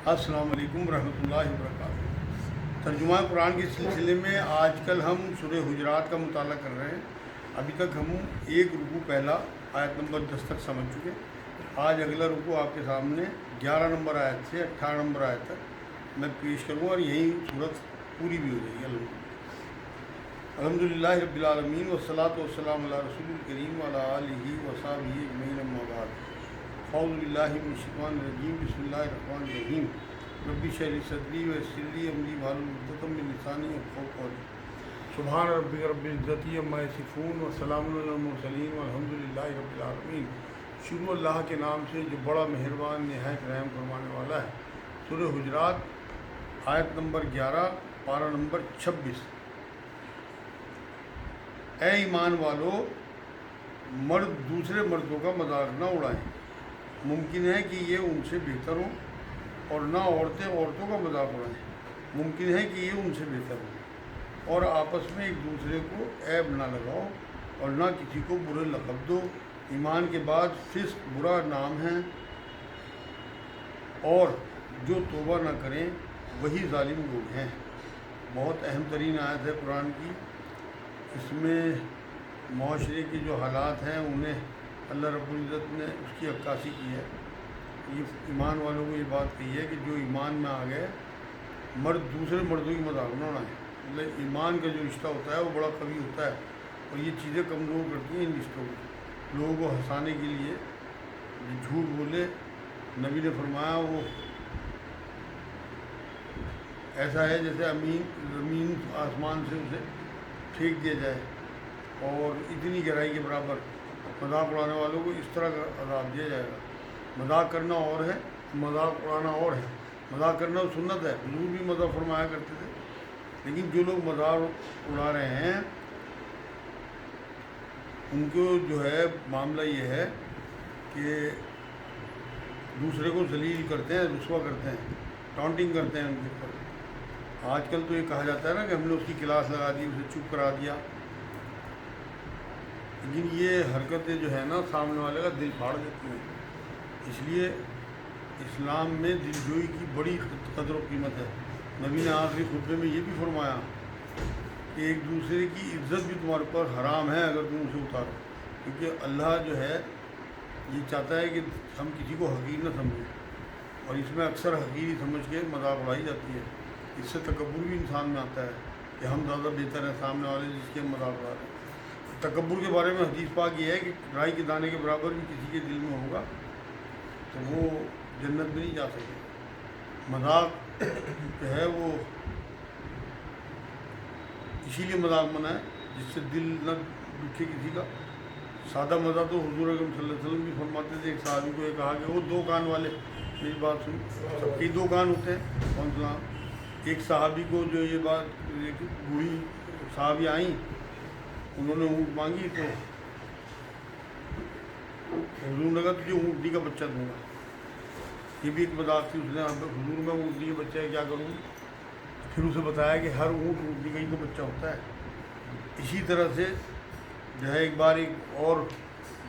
السلام علیکم ورحمۃ اللہ وبرکاتہ۔ ترجمہ قرآن کے سلسلے میں آج کل ہم سورہ حجرات کا مطالعہ کر رہے ہیں۔ ابھی تک ہم ایک رکوع پہلا آیت نمبر 10 تک سمجھ چکے۔ آج اگلا رکوع آپ کے سامنے 11 نمبر آیت سے 18 نمبر آیت تک میں پیش کروں اور یہی صورت پوری بھی ہو جائے گی۔ الحمدللہ رب العالمین والصلاۃ والسلام علی رسول الکریم وعلی آلہ وصحبہ اجمعین، اما بعد۔ اعوذ باللہ من الشیطان الرجیم، بسم اللہ الرحمن الرحیم۔ رب اشرح لی صدری ویسر لی امری واحلل عقدۃ من لسانی یفقہوا قولی۔ سبحان ربک رب العزۃ عما یصفون وسلام علی المرسلین والحمد للہ رب العالمین۔ شروع اللہ کے نام سے جو بڑا مہربان نہایت رحم فرمانے والا ہے۔ سورہ حجرات آیت نمبر 11 پارہ نمبر 26۔ اے ایمان والو، مرد دوسرے مردوں کا مذاق نہ اڑائیں۔ ممکن ہے کہ یہ ان سے بہتر ہوں، اور نہ عورتیں عورتوں کا مذاق اڑائیں۔ ممکن ہے کہ یہ ان سے بہتر ہوں، اور آپس میں ایک دوسرے کو عیب نہ لگاؤ اور نہ کسی کو برے لقب دو۔ ایمان کے بعد فسق برا نام ہے، اور جو توبہ نہ کریں وہی ظالم لوگ ہیں۔ بہت اہم ترین آیت ہے قرآن کی۔ اس میں معاشرے کے جو حالات ہیں انہیں اللہ رب العزت نے اس کی عکاسی کی ہے۔ یہ ایمان والوں کو یہ بات کہی ہے کہ جو ایمان میں آ گئے، مرد دوسرے مردوں کی مذاق نہ اڑائیں۔ مطلب ایمان کا جو رشتہ ہوتا ہے وہ بڑا قوی ہوتا ہے، اور یہ چیزیں کمزور کرتی ہیں ان رشتوں کو۔ لوگوں کو ہنسانے کے لیے جو جھوٹ بولے، نبی نے فرمایا وہ ایسا ہے جیسے زمین آسمان سے اسے پھینک دیا جائے، اور اتنی گہرائی کے برابر۔ مذاق اڑانے والوں کو اس طرح کا عذاب دیا جائے گا۔ مذاق کرنا اور ہے، مذاق اڑانا اور ہے۔ مذاق کرنا سنت ہے، حضور بھی مذاق فرمایا کرتے تھے، لیکن جو لوگ مذاق اڑا رہے ہیں ان کو جو ہے معاملہ یہ ہے کہ دوسرے کو ذلیل کرتے ہیں، رسوا کرتے ہیں، ٹانٹنگ کرتے ہیں ان کے اوپر۔ آج کل تو یہ کہا جاتا ہے نا کہ ہم نے اس کی کلاس لگا دی، اسے چپ کرا دیا، لیکن یہ حرکتیں جو ہے نا سامنے والے کا دل پھاڑ دیتی ہیں۔ اس لیے اسلام میں دل جوئی کی بڑی قدر و قیمت ہے۔ نبی نے آخری خطبے میں یہ بھی فرمایا کہ ایک دوسرے کی عزت بھی تمہارے پر حرام ہے اگر تم اسے اتارو، کیونکہ اللہ جو ہے یہ چاہتا ہے کہ ہم کسی کو حقیر نہ سمجھیں، اور اس میں اکثر حقیری سمجھ کے مذاق اڑائی جاتی ہے۔ اس سے تکبر بھی انسان میں آتا ہے کہ ہم زیادہ بہتر ہیں سامنے والے جس کے ہم مذاق اڑا رہے ہیں۔ تکبر کے بارے میں حدیث پاک یہ ہے کہ رائی کے دانے کے برابر بھی کسی کے دل میں ہوگا تو وہ جنت میں نہیں جا سکے۔ مذاق جو ہے وہ اسی لیے مذاق منع ہے جس سے دل نہ دکھے کسی کا۔ سادہ مذاق تو حضور اکرم صلی اللہ علیہ وسلم بھی فرماتے تھے۔ ایک صحابی کو یہ کہا کہ وہ 2 کان والے، میری بات سن، سب کے 2 کان ہوتے ہیں، کون سا؟ ایک صحابی کو جو یہ بات، ایک بوڑھی صحابی آئیں، انہوں نے اونٹ مانگی تو حضور نے کہا تجھے اونٹنی کا بچہ دوں گا۔ یہ بھی ایک مذاق تھی۔ اس نے حضور میں اونٹنی کے بچہ ہے کیا کروں؟ پھر اسے بتایا کہ ہر اونٹ اونٹنی کا ہی تو بچہ ہوتا ہے۔ اسی طرح سے جو ہے ایک بار ایک اور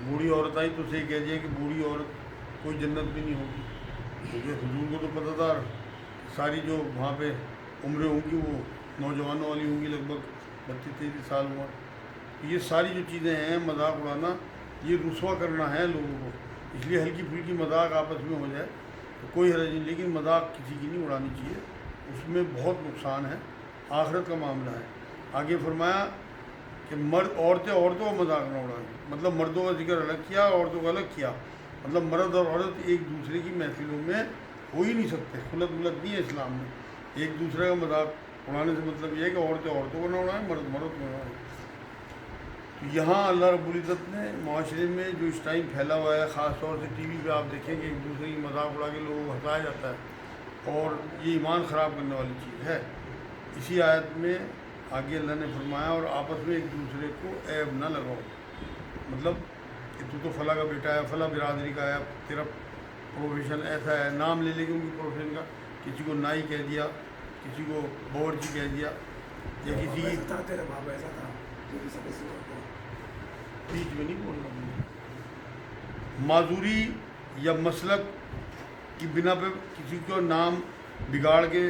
بوڑھی عورت آئی تو اسے یہ کہہ دیا کہ بوڑھی عورت کوئی جنت بھی نہیں ہوگی، کیونکہ حضور کو تو پتہ تھا ساری جو وہاں پہ عمریں ہوں گی وہ نوجوانوں والی ہوں گی، لگ بھگ 32-33 سال عمر۔ یہ ساری جو چیزیں ہیں، مذاق اڑانا، یہ رسوا کرنا ہے لوگوں کو۔ اس لیے ہلکی پھلکی مذاق آپس میں ہو جائے تو کوئی حرج نہیں، لیکن مذاق کسی کی نہیں اڑانی چاہیے، اس میں بہت نقصان ہے، آخرت کا معاملہ ہے۔ آگے فرمایا کہ مرد عورتیں عورتوں کا مذاق نہ اڑائیں۔ مطلب مردوں کا ذکر الگ کیا، عورتوں کا الگ کیا۔ مطلب مرد اور عورت ایک دوسرے کی محفلوں میں ہو ہی نہیں سکتے، خلط ملت نہیں ہے اسلام میں۔ ایک دوسرے کا مذاق اڑانے سے مطلب یہ ہے کہ عورتیں عورتوں کو نہ اڑائیں، مرد مرد کو نہ اڑائیں۔ یہاں اللہ رب العزت نے معاشرے میں جو اس ٹائم پھیلا ہوا ہے، خاص طور سے ٹی وی پہ آپ دیکھیں کہ ایک دوسرے کی مذاق اڑا کے لوگوں کو ہنسایا جاتا ہے، اور یہ ایمان خراب کرنے والی چیز ہے۔ اسی آیت میں آگے اللہ نے فرمایا اور آپس میں ایک دوسرے کو عیب نہ لگاؤ۔ مطلب کہ تو فلاں کا بیٹا ہے، فلاں برادری کا ہے، تیرا پروفیشن ایسا ہے، نام لے لے کے ان کی پروفیشن کا، کسی کو نائی کہہ دیا، کسی کو باورچی کہہ دیا، یا کسی کی بیچ میں نہیں بولنا۔ معذوری یا مسلک کی بنا پہ کسی کو نام بگاڑ کے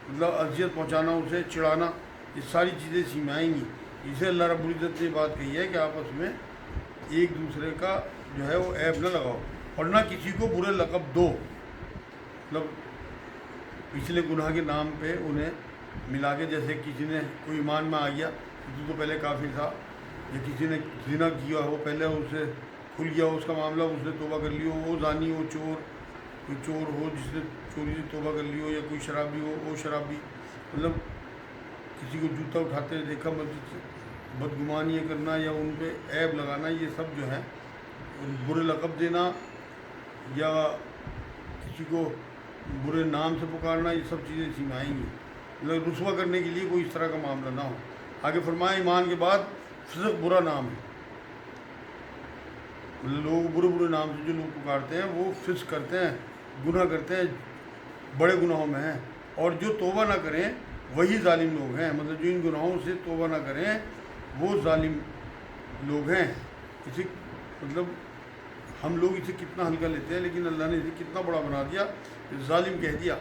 مطلب اذیت پہنچانا، اسے چڑھانا، یہ ساری چیزیں سیمیں آئیں گی. اسے اللہ رب العزت نے یہ بات کہی ہے کہ آپس میں ایک دوسرے کا جو ہے وہ عیب نہ لگاؤ اور نہ کسی کو برے لقب دو. مطلب پچھلے گناہ کے نام پہ انہیں ملا کے، جیسے کسی نے کوئی ایمان میں آ گیا تو پہلے کافر تھا، یا کسی نے زنا کیا ہو پہلے اسے کھل گیا اس کا معاملہ، اس نے توبہ کر لی ہو، وہ زانی ہو، کوئی چور ہو جس نے چوری سے توبہ کر لی ہو، یا کوئی شرابی ہو وہ شرابی، مطلب کسی کو جوتا اٹھاتے ہوئے دیکھا مسجد سے، بدگمانیاں کرنا یا ان پہ عیب لگانا، یہ سب جو ہے برے لقب دینا یا کسی کو برے نام سے پکارنا، یہ سب چیزیں اسی میں آئیں گی. مطلب رسوا کرنے کے لیے کوئی اس طرح کا معاملہ نہ ہو. آگے فرمایا ایمان کے بعد فسق برا نام ہے. مطلب لوگ برے نام سے جو لوگ پکارتے ہیں وہ فسق کرتے ہیں، گناہ کرتے ہیں، بڑے گناہوں میں ہیں. اور جو توبہ نہ کریں وہی ظالم لوگ ہیں. مطلب جو ان گناہوں سے توبہ نہ کریں وہ ظالم لوگ ہیں. اسے مطلب ہم لوگ اسے کتنا ہلکا لیتے ہیں، لیکن اللہ نے اسے کتنا بڑا بنا دیا، ظالم کہہ دیا.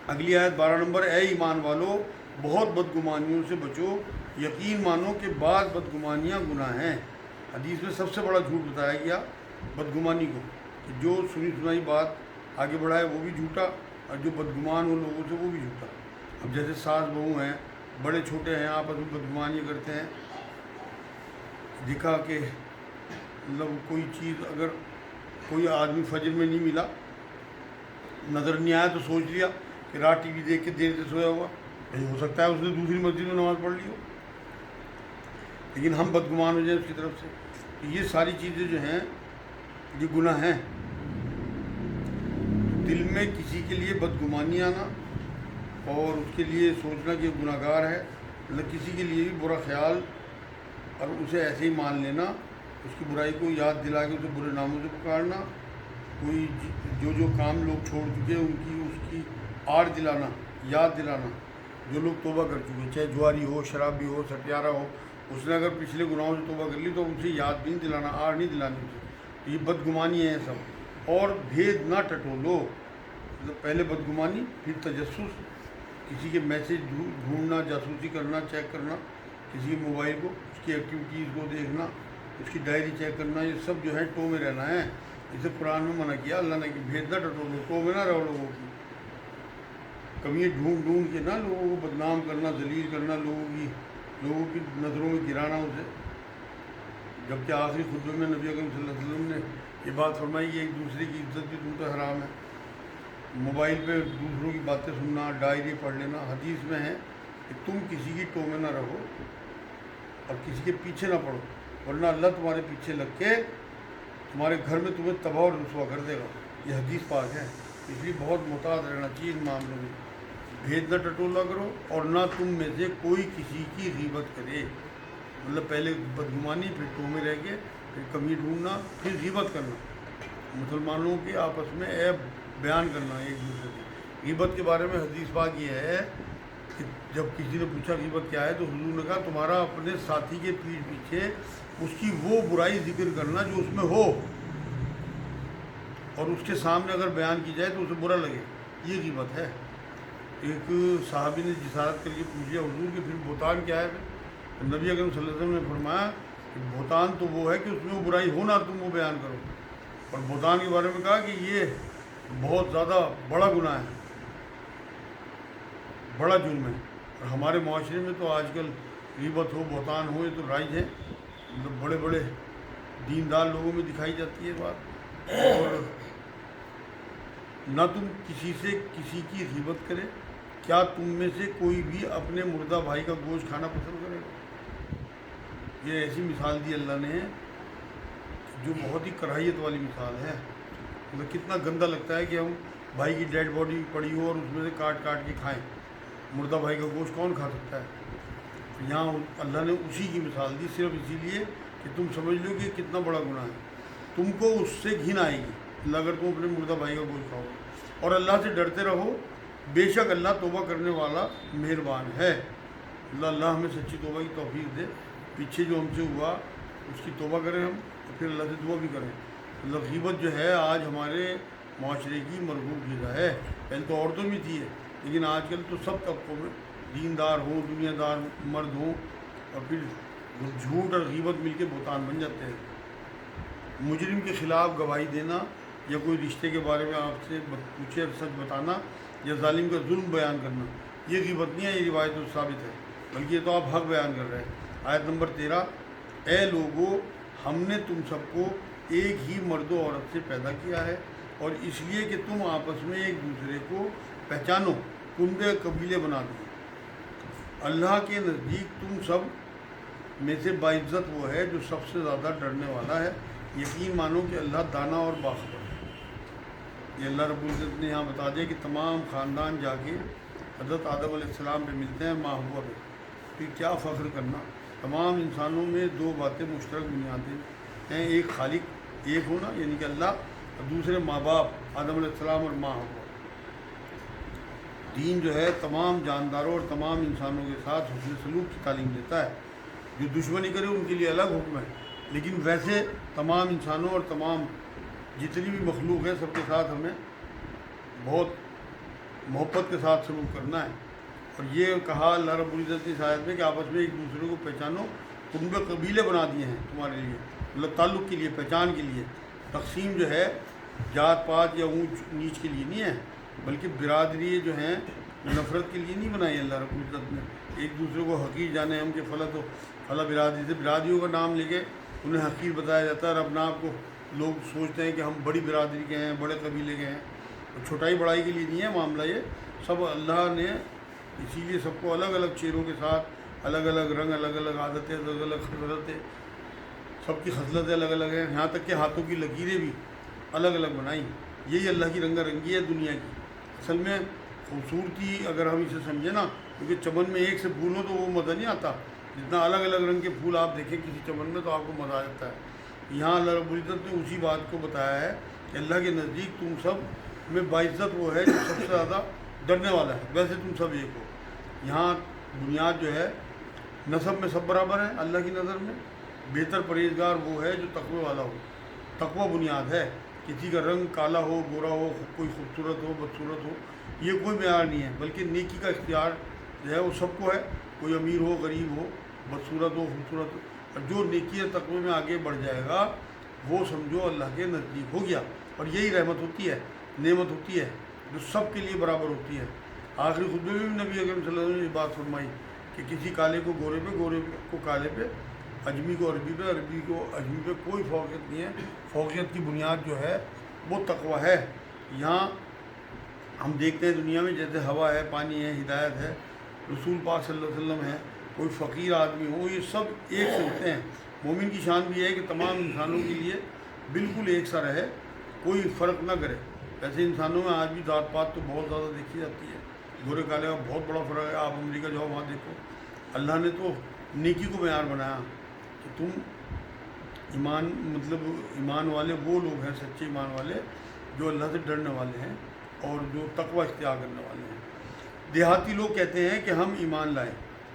اگلی آیت 12 نمبر، اے ایمان والو بہت بدگمانیوں سے بچو، یقین مانو کہ بعض بدگمانیاں گناہ ہیں. حدیث میں سب سے بڑا جھوٹ بتایا گیا بدگمانی کو، کہ جو سنی سنائی بات آگے بڑھائے وہ بھی جھوٹا، اور جو بدگمان ہو لوگوں سے وہ بھی جھوٹا. اب جیسے ساس بہو ہیں، بڑے چھوٹے ہیں، آپس میں بدگمانیاں کرتے ہیں، دکھا کہ مطلب کوئی چیز اگر کوئی آدمی فجر میں نہیں ملا، نظر نہیں آیا تو سوچ لیا کہ رات ٹی وی دیکھ کے دیر سے سویا ہوا، ہو سکتا ہے اس نے دوسری مسجد میں نماز پڑھ لی ہو، لیکن ہم بدگمان ہو جائیں اس کی طرف سے. یہ ساری چیزیں جو ہیں یہ گناہ ہیں. دل میں کسی کے لیے بدگمانی آنا اور اس کے لیے سوچنا کہ گناہ گار ہے، مطلب کسی کے لیے بھی برا خیال اور اسے ایسے ہی مان لینا، اس کی برائی کو یاد دلا کے اسے برے ناموں سے پکارنا، کوئی جو کام لوگ چھوڑ چکے ان کی اس کی آڑ دلانا، یاد دلانا. جو لوگ توبہ کر چکے، چاہے جواری ہو، شرابی ہو، سٹیارہ ہو، اس نے اگر پچھلے گناہوں سے توبہ کر لی تو اسے یاد بھی نہیں دلانا، آڑ نہیں دلانی اسے. یہ بدگمانی ہے سب. اور بھید نہ ٹٹولو، مطلب پہلے بدگمانی پھر تجسس، کسی کے میسیج ڈھونڈنا، جاسوسی کرنا، چیک کرنا کسی کے موبائل کو، اس کی ایکٹیویٹیز کو دیکھنا، اس کی ڈائری چیک کرنا، یہ سب جو ہے ٹو میں رہنا ہے. اسے قرآن میں منع کیا اللہ نے کہ بھید نہ ٹٹولو، ٹو میں نہ رہو لوگوں کی. کبھی ڈھونڈ کے نہ لوگوں کو بدنام کرنا، ذلیل کرنا، لوگوں کی نظروں میں گرانا اسے. جبکہ آخری خطبے میں نبی اکرم صلی اللہ علیہ وسلم نے یہ بات فرمائی کہ ایک دوسرے کی عزت بھی تم پہ حرام ہے. موبائل پہ دوسروں کی باتیں سننا، ڈائری پڑھ لینا، حدیث میں ہے کہ تم کسی کی ٹو میں نہ رہو اور کسی کے پیچھے نہ پڑو، ورنہ اللہ تمہارے پیچھے لگ کے تمہارے گھر میں تمہیں تباہ اور رسوا کر دے گا. یہ حدیث پاک ہے. اس لیے بہت محتاط رہنا چاہیے ان معاملوں میں. بھید نہ ٹٹولہ کرو اور نہ تم میں سے کوئی کسی کی غیبت کرے. مطلب پہلے بدگمانی، پھر ٹو میں رہ کے، پھر کمی ڈھونڈنا، پھر غیبت کرنا، مسلمانوں کے آپس میں عیب بیان کرنا ایک دوسرے کی. غیبت کے بارے میں حدیث پاک یہ ہے کہ جب کسی نے پوچھا غیبت کیا ہے تو حضور نے کہا تمہارا اپنے ساتھی کے پیٹھ پیچھے اس کی وہ برائی ذکر کرنا جو اس میں ہو، اور اس کے سامنے اگر بیان کی جائے تو اسے برا لگے، یہ غیبت ہے. ایک صحابی نے جسارت کر کے پوچھ لیا حضور کہ پھر بہتان کیا ہے؟ نبی اکرم صلی اللہ علیہ وسلم نے فرمایا کہ بہتان تو وہ ہے کہ اس میں وہ برائی ہو نہ تم وہ بیان کرو. اور بہتان کے بارے میں کہا کہ یہ بہت زیادہ بڑا گناہ ہے، بڑا جرم ہے. اور ہمارے معاشرے میں تو آج کل غیبت ہو، بہتان ہو، یہ تو رائج ہے. مطلب بڑے بڑے دیندار لوگوں میں دکھائی جاتی ہے بات. اور نہ تم کسی سے کسی کی غیبت کرے. کیا تم میں سے کوئی بھی اپنے مردہ بھائی کا گوشت کھانا پسند کرے گا؟ یہ ایسی مثال دی اللہ نے جو بہت ہی کراہیت والی مثال ہے. مطلب کتنا گندا لگتا ہے کہ ہم بھائی کی ڈیڈ باڈی پڑی ہو اور اس میں سے کاٹ کے کھائیں. مردہ بھائی کا گوشت کون کھا سکتا ہے؟ یہاں اللہ نے اسی کی مثال دی صرف اسی لیے کہ تم سمجھ لو کہ کتنا بڑا گناہ ہے. تم کو اس سے گھن آئے گی اگر تم اپنے مردہ بھائی کا گوشت کھاؤ. اور اللہ سے ڈرتے رہو، بے شک اللہ توبہ کرنے والا مہربان ہے. اللہ ہمیں سچی توبہ کی توفیق دے. پیچھے جو ہم سے ہوا اس کی توبہ کریں ہم، اور پھر اللہ سے دعا بھی کریں. مطلب غیبت جو ہے آج ہمارے معاشرے کی مرغوب غذا ہے۔ پہلے تو عورتوں میں تھی ہے، لیکن آج کل تو سب طبقوں میں، دیندار ہوں، دنیا دار مرد ہوں، اور پھر جھوٹ اور غیبت مل کے بہتان بن جاتے ہیں۔ مجرم کے خلاف گواہی دینا، یا کوئی رشتے کے بارے میں آپ سے پوچھے اور سچ بتانا، یا ظالم کا ظلم بیان کرنا، یہ غیبت نہیں ہے، یہ روایت ثابت ہے، بلکہ یہ تو آپ حق بیان کر رہے ہیں۔ آیت نمبر 13، اے لوگو، ہم نے تم سب کو ایک ہی مرد و عورت سے پیدا کیا ہے، اور اس لیے کہ تم آپس میں ایک دوسرے کو پہچانو، کنبے قبیلے بنا دو۔ اللہ کے نزدیک تم سب میں سے باعزت وہ ہے جو سب سے زیادہ ڈرنے والا ہے۔ یقین مانو کہ اللہ دانا اور باخبر ہے۔ یہ اللہ رب العزت نے یہاں بتا دیا کہ تمام خاندان جا کے حضرت آدم علیہ السلام پہ ملتے ہیں، ماں ہوا پہ، پھر کیا فخر کرنا۔ تمام انسانوں میں دو باتیں مشترک بنیادیں ہیں، ایک خالق ایک ہونا یعنی کہ اللہ، اور دوسرے ماں باپ آدم علیہ السلام اور ماں ہوا۔ دین جو ہے تمام جانداروں اور تمام انسانوں کے ساتھ حسن سلوک کی تعلیم دیتا ہے۔ جو دشمنی کرے ان کے لیے الگ حکم ہے، لیکن ویسے تمام انسانوں اور تمام جتنی بھی مخلوق ہے سب کے ساتھ ہمیں بہت محبت کے ساتھ سلوک کرنا ہے۔ اور یہ کہا اللہ رب العزت کی آیت میں کہ آپس میں ایک دوسرے کو پہچانو، کنبے قبیلے بنا دیے ہیں تمہارے لیے، مطلب تعلق کے لیے، پہچان کے لیے۔ تقسیم جو ہے جات پات یا اونچ نیچ کے لیے نہیں ہے، بلکہ برادری جو ہیں نفرت کے لیے نہیں بنائی اللہ رب العزت نے۔ ایک دوسرے کو حقیر جانے ہم کہ فلاں تو فلاں برادری سے، برادریوں کا نام لے کے انہیں حقیر بتایا جاتا ہے، اور اپنا آپ کو لوگ سوچتے ہیں کہ ہم بڑی برادری کے ہیں، بڑے قبیلے کے ہیں۔ چھوٹائی بڑائی کے لیے نہیں ہے معاملہ، یہ سب اللہ نے اسی لیے سب کو الگ الگ چہروں کے ساتھ، الگ الگ رنگ، الگ الگ عادتیں، الگ الگ خصلتیں، سب کی خصلتیں الگ الگ ہیں، یہاں تک کہ ہاتھوں کی لکیریں بھی الگ الگ بنائیں۔ یہی اللہ کی رنگا رنگی ہے دنیا کی۔ اصل میں خوبصورتی اگر ہم اسے سمجھیں نا، کیونکہ چمن میں ایک سے پھول ہو تو وہ مزہ نہیں آتا، جتنا الگ الگ رنگ کے پھول آپ دیکھیں کسی چمن میں تو آپ کو مزہ آ جاتا ہے۔ یہاں اللہ رب العزت نے اسی بات کو بتایا ہے کہ اللہ کے نزدیک تم سب میں باعزت وہ ہے جو سب سے زیادہ ڈرنے والا ہے، ویسے تم سب ایک ہو۔ یہاں بنیاد جو ہے نسب میں سب برابر ہیں اللہ کی نظر میں۔ بہتر پرہیزگار وہ ہے جو تقوی والا ہو، تقوی بنیاد ہے۔ کسی کا رنگ کالا ہو، گورا ہو، کوئی خوبصورت ہو، بدصورت ہو، یہ کوئی معیار نہیں ہے، بلکہ نیکی کا اختیار جو ہے وہ سب کو ہے، کوئی امیر ہو، غریب ہو، بدصورت ہو، خوبصورت ہو، اور جو نیکی اور تقوی میں آگے بڑھ جائے گا وہ سمجھو اللہ کے نزدیک ہو گیا۔ اور یہی رحمت ہوتی ہے، نعمت ہوتی ہے جو سب کے لیے برابر ہوتی ہے۔ آخری خطبے میں بھی نبی اکرم صلی اللہ علیہ وسلم نے یہ بات فرمائی کہ کسی کالے کو گورے پہ، گورے کو کالے پہ، اجمی کو عربی پہ، عربی کو اجمی پہ کوئی فوقیت نہیں ہے۔ فوقیت کی بنیاد جو ہے وہ تقوی ہے۔ یہاں ہم دیکھتے ہیں دنیا میں جیسے ہوا ہے، پانی ہے، ہدایت ہے، رسول پاک صلی اللہ علیہ وسلم ہے، کوئی فقیر آدمی ہو، یہ سب ایک سے ہوتے ہیں۔ مومن کی شان بھی ہے کہ تمام انسانوں کے لیے بالکل ایک سا رہے، کوئی فرق نہ کرے۔ ویسے انسانوں میں آج بھی ذات پات تو بہت زیادہ دیکھی جاتی ہے، گورے کالے کا بہت بڑا فرق ہے۔ آپ امریکہ جاؤ وہاں دیکھو، اللہ نے تو نیکی کو معیار بنایا کہ تم ایمان، مطلب ایمان والے وہ لوگ ہیں، سچے ایمان والے جو اللہ سے ڈرنے والے ہیں اور جو تقوی اختیار کرنے والے ہیں۔ دیہاتی لوگ کہتے ہیں کہ ہم ایمان لائے،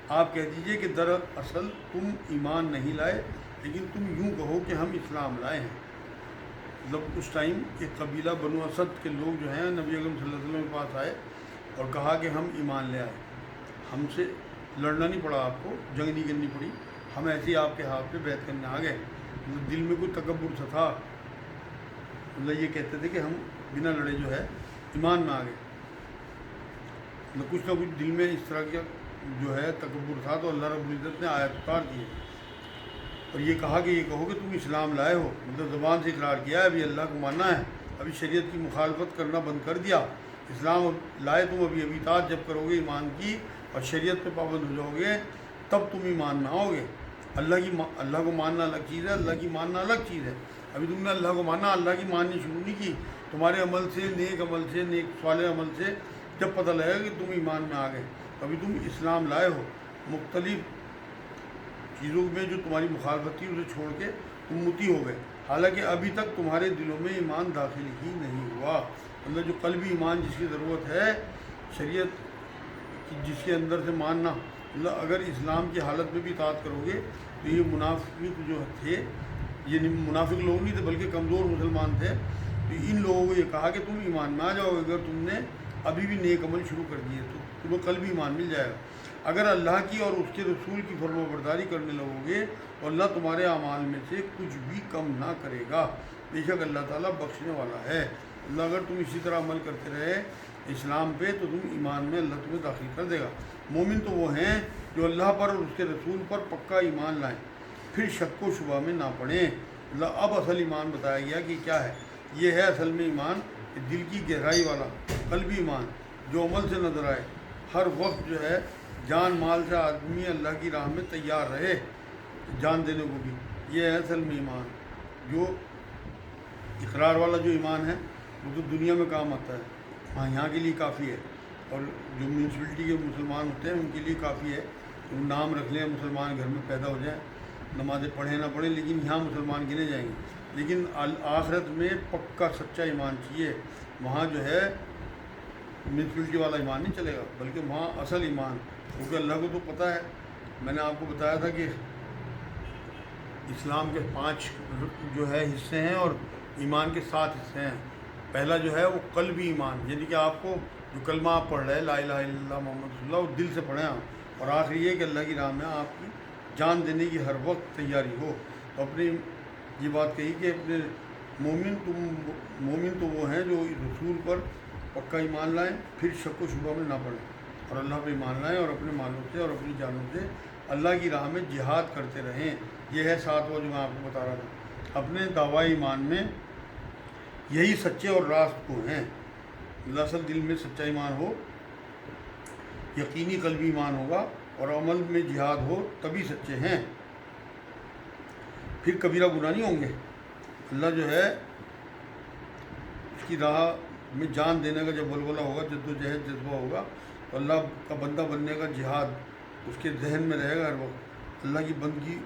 آپ کہہ دیجئے کہ دراصل تم ایمان نہیں لائے، لیکن تم یوں کہو کہ ہم اسلام لائے ہیں۔ مطلب اس ٹائم ایک قبیلہ بنو اسد کے لوگ جو ہیں نبی اکرم صلی اللہ علیہ وسلم کے پاس آئے اور کہا کہ ہم ایمان لے آئے، ہم سے لڑنا نہیں پڑا، آپ کو جنگ نہیں کرنی پڑی، ہم ایسے ہی آپ کے ہاتھ پہ بیعت کرنے آ گئے۔ مطلب دل میں کوئی تکبر سا تھا، مطلب یہ کہتے تھے کہ ہم بنا لڑے جو ہے ایمان میں آ گئے، مطلب کچھ نہ کچھ دل میں اس طرح کا جو ہے تکبر تھا، تو اللہ رب العزت نے آیت اتار دی اور یہ کہا کہ یہ کہو کہ تم اسلام لائے ہو، مطلب زبان سے اقرار کیا ہے، ابھی اللہ کو ماننا ہے، ابھی شریعت کی مخالفت کرنا بند کر دیا، اسلام لائے تم ابھی اطاعت جب کرو گے ایمان کی اور شریعت پہ پابند ہو جاؤ گے تب تم ایمان میں آؤ گے۔ اللہ کو ماننا الگ چیز ہے، اللہ کی ماننا الگ چیز ہے۔ ابھی تم نے اللہ کو ماننا، اللہ کی ماننی شروع نہیں کی، تمہارے عمل سے، نیک عمل سے، نیک صالح عمل سے جب پتہ لگے گا کہ تم ایمان میں آ گئے، ابھی تم اسلام لائے ہو، مختلف چیزوں میں جو تمہاری مخالفت تھی اسے چھوڑ کے تم متی ہو گئے، حالانکہ ابھی تک تمہارے دلوں میں ایمان داخل ہی نہیں ہوا۔ مطلب جو قلبی ایمان جس کی ضرورت ہے، شریعت کی جس کے اندر سے ماننا، مطلب اگر اسلام کی حالت میں بھی اطاعت کرو گے تو یہ منافق جو تھے، یہ منافق لوگ نہیں تھے بلکہ کمزور مسلمان تھے، تو ان لوگوں کو یہ کہا کہ تم ایمان میں آ جاؤ اگر تم نے ابھی بھی نیک عمل شروع کر دیے تو تمہیں کل بھی ایمان مل جائے گا۔ اگر اللہ کی اور اس کے رسول کی فرما برداری کرنے لگو گے تو اللہ تمہارے اعمال میں سے کچھ بھی کم نہ کرے گا، بے شک اللہ تعالیٰ بخشنے والا ہے۔ اللہ اگر تم اسی طرح عمل کرتے رہے اسلام پہ تو تم ایمان میں اللہ تمہیں داخل کر دے گا۔ مومن تو وہ ہیں جو اللہ پر اور اس کے رسول پر پکا ایمان لائیں، پھر شک و شبہ میں نہ پڑیں۔ اللہ اب اصل ایمان بتایا گیا کہ کیا ہے۔ یہ ہے اصل میں ایمان، کہ دل کی گہرائی والا قلبی ایمان جو عمل سے نظر آئے، ہر وقت جو ہے جان مال سے آدمی اللہ کی راہ میں تیار رہے جان دینے کو بھی۔ یہ ہے اصل میں ایمان۔ جو اقرار والا جو ایمان ہے وہ تو دنیا میں کام آتا ہے، ہاں یہاں کے لیے کافی ہے، اور جو میونسپلٹی کے مسلمان ہوتے ہیں ان کے لیے کافی ہے کہ وہ نام رکھ لیں، مسلمان گھر میں پیدا ہو جائیں، نمازیں پڑھیں نہ پڑھیں لیکن یہاں مسلمان گنے جائیں گے۔ لیکن آخرت میں پکا سچا ایمان چاہیے، وہاں جو ہے میونسپلٹی والا ایمان نہیں چلے گا، بلکہ وہاں اصل ایمان، کیونکہ اللہ کو تو پتہ ہے۔ میں نے آپ کو بتایا تھا کہ اسلام کے 5 جو ہے حصے ہیں اور ایمان کے 7 حصے ہیں۔ پہلا جو ہے وہ قلبی ایمان، یعنی کہ آپ کو جو کلمہ آپ پڑھ رہے ہیں لا الہ الا اللہ محمد رسول اللہ، وہ دل سے پڑھیں آپ، اور آخری یہ کہ اللہ کی راہ میں آپ کی جان دینے کی ہر وقت تیاری ہو۔ تو اپنی یہ بات کہی کہ اپنے مومن تو وہ ہیں جو رسول پر پکا ایمان لائیں، پھر شک و شبہ میں نہ پڑیں، اور اللہ پہ ایمان لائیں، اور اپنے مالوں سے اور اپنی جانوں سے اللہ کی راہ میں جہاد کرتے رہیں۔ یہ ہے 7واں جو میں آپ کو بتا رہا تھا۔ اپنے دعوی ایمان میں یہی سچے اور راست کو ہیں۔ اصل دل میں سچا ایمان ہو، یقینی قلبی ایمان ہوگا، اور عمل میں جہاد ہو، تبھی سچے ہیں، پھر کبیرہ گناہ نہیں ہوں گے۔ اللہ جو ہے اس کی راہ میں جان دینے کا جب ولولہ ہوگا، جد و جہد جذبہ ہوگا، تو اللہ کا بندہ بننے کا جہاد اس کے ذہن میں رہے گا ہر وقت۔ اللہ کی بندگی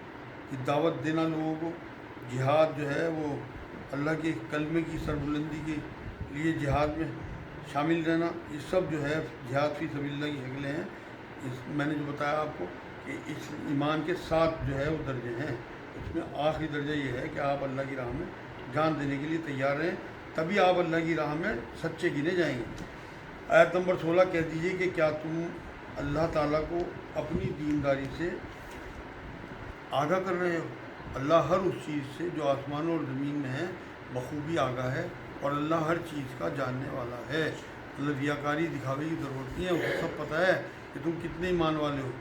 کی دعوت دینا لوگوں کو، جہاد جو ہے وہ اللہ کے کلمے کی سربلندی کے لیے جہاد میں شامل رہنا، یہ سب جو ہے جہاد فی سبیل اللہ کی شکلیں ہیں۔ میں نے جو بتایا آپ کو کہ اس ایمان کے 7 جو ہے وہ درجے ہیں، اس میں آخری درجہ یہ ہے کہ آپ اللہ کی راہ میں جان دینے کے لیے تیار رہیں، تبھی آپ اللہ کی راہ میں سچے گنے جائیں گے۔ آیت نمبر 16 کہہ دیجئے کہ کیا تم اللہ تعالیٰ کو اپنی دینداری سے آگاہ کر رہے ہو؟ اللہ ہر اس چیز سے جو آسمانوں اور زمین میں ہے بخوبی آگاہ ہے، اور اللہ ہر چیز کا جاننے والا ہے۔ اللہ ریاکاری دکھاوے کی ضرورت نہیں ہے، اسے سب پتہ ہے کہ تم کتنے ایمان والے ہو،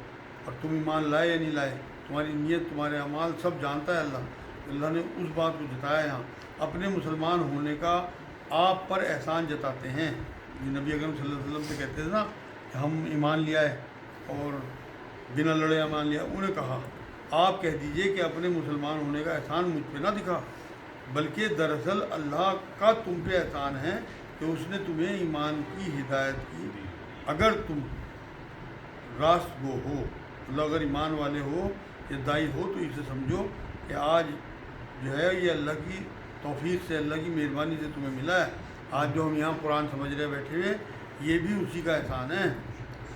اور تم ایمان لائے یا نہیں لائے، تمہاری نیت تمہارے اعمال سب جانتا ہے اللہ۔ اللہ نے اس بات کو جتایا یہاں اپنے مسلمان ہونے کا آپ پر احسان جتاتے ہیں۔ یہ نبی اکرم صلی اللہ علیہ وسلم سے کہتے تھے نا کہ ہم ایمان لیا ہے اور بنا لڑے ایمان لیا، انہیں کہا آپ کہہ دیجئے کہ اپنے مسلمان ہونے کا احسان مجھ پہ نہ دکھا، بلکہ دراصل اللہ کا تم پہ احسان ہے کہ اس نے تمہیں ایمان کی ہدایت کی۔ اگر تم راست گو ہو، اللہ اگر ایمان والے ہو یا دائی ہو تو اسے سمجھو کہ آج جو ہے یہ اللہ کی توفیق سے، اللہ کی مہربانی سے تمہیں ملا ہے۔ آج جو ہم یہاں قرآن سمجھ رہے بیٹھے ہوئے، یہ بھی اسی کا احسان ہے،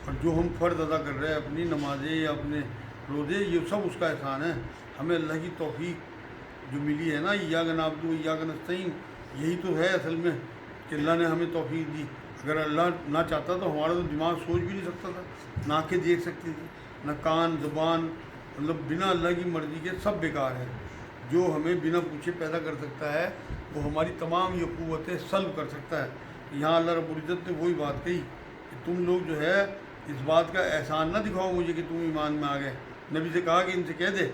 اور جو ہم فرض ادا کر رہے ہیں اپنی نمازیں یا اپنے روزے، یہ سب اس کا احسان ہے۔ ہمیں اللہ کی توفیق جو ملی ہے نا، ایاک نعبد و ایاک نستعین، یہی تو ہے اصل میں کہ اللہ نے ہمیں توفیق دی۔ اگر اللہ نہ چاہتا تو ہمارا تو دماغ سوچ بھی نہیں سکتا تھا، نہ آنکھیں دیکھ سکتی تھی، نہ کان زبان، مطلب بنا اللہ کی مرضی کے سب بیکار ہے۔ جو ہمیں بنا پوچھے پیدا کر سکتا ہے وہ ہماری تمام یہ قوتیں سلب کر سکتا ہے۔ یہاں اللہ رب العزت نے وہی بات کہی کہ تم لوگ جو ہے اس بات کا احسان نہ دکھاؤ مجھے کہ تم ایمان میں آ گئے۔ نبی سے کہا کہ ان سے کہہ دے،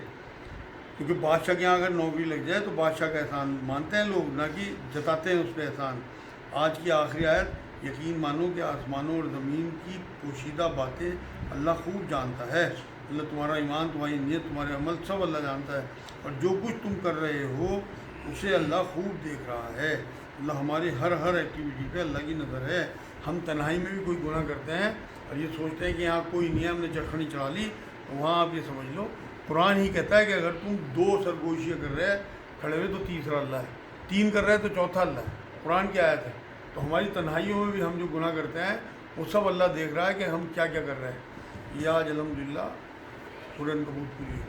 کیونکہ بادشاہ کے یہاں اگر نوکری لگ جائے تو بادشاہ کا احسان مانتے ہیں لوگ، نہ کہ جتاتے ہیں اس پہ احسان۔ آج کی آخری آیت، یقین مانو کہ آسمانوں اور زمین کی پوشیدہ باتیں اللہ خوب جانتا ہے۔ اللہ تمہارا ایمان، تمہاری نیت، تمہارے عمل سب اللہ جانتا ہے، اور جو کچھ تم کر رہے ہو اسے اللہ خوب دیکھ رہا ہے۔ اللہ ہماری ہر ایکٹیویٹی پہ اللہ کی نظر ہے۔ ہم تنہائی میں بھی کوئی گناہ کرتے ہیں اور یہ سوچتے ہیں کہ یہاں کوئی نہیں ہے، ہم نے چرخنی چڑھا لی، تو وہاں آپ یہ سمجھ لو قرآن ہی کہتا ہے کہ اگر تم 2 سرگوشیاں کر رہے کھڑے ہوئے تو تیسرا اللہ ہے، 3 کر رہے تو چوتھا اللہ ہے۔ قرآن کی آیت ہے۔ تو ہماری تنہائیوں میں بھی ہم جو گناہ کرتے ہیں وہ سب اللہ دیکھ رہا ہے کہ ہم کیا کیا کر رہے ہیں۔ یہ آج الحمدللہ سورہ عنکبوت پوری